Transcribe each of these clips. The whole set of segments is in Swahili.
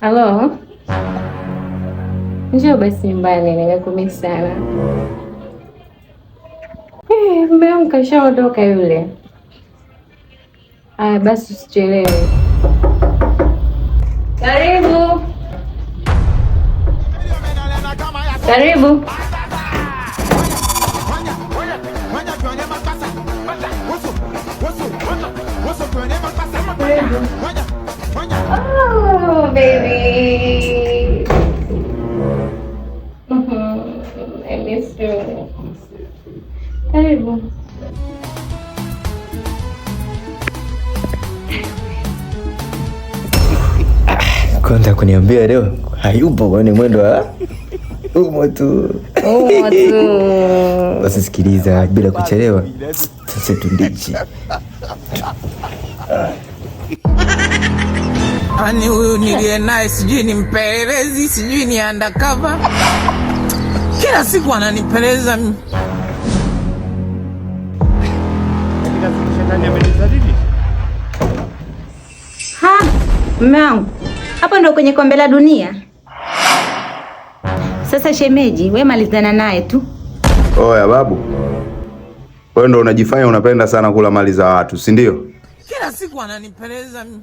Halo, njoo basi nyumbani, nimekumisi sana. Mume wangu kashaondoka yule. Aya, basi usichelewe. Karibu. Karibu. Oh, baby. I miss you. Karibu. Kwanza kuniambia leo hayupo, kwani mwendo wa umo tu. Basi sikiliza, bila kuchelewa sasa tundichi. Ani huyu nilie naye sijui ni mpelelezi, sijui ni undercover. Kila siku ananipeleza mimi. Ha, mume wangu. Hapo ndo kwenye kombe la dunia. Sasa shemeji, we malizana naye tu. Oya babu, wewe ndo unajifanya unapenda sana kula mali za watu, si ndio? Kila siku ananipeleza mimi.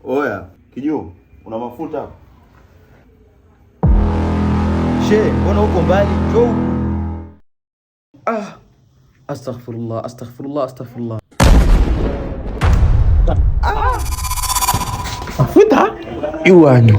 Oya Kijuu, una mafuta hapo? She, mbona uko mbali? Njoo. Astaghfirullah, astaghfirullah, astaghfirullah. Mafuta? Iwanyu.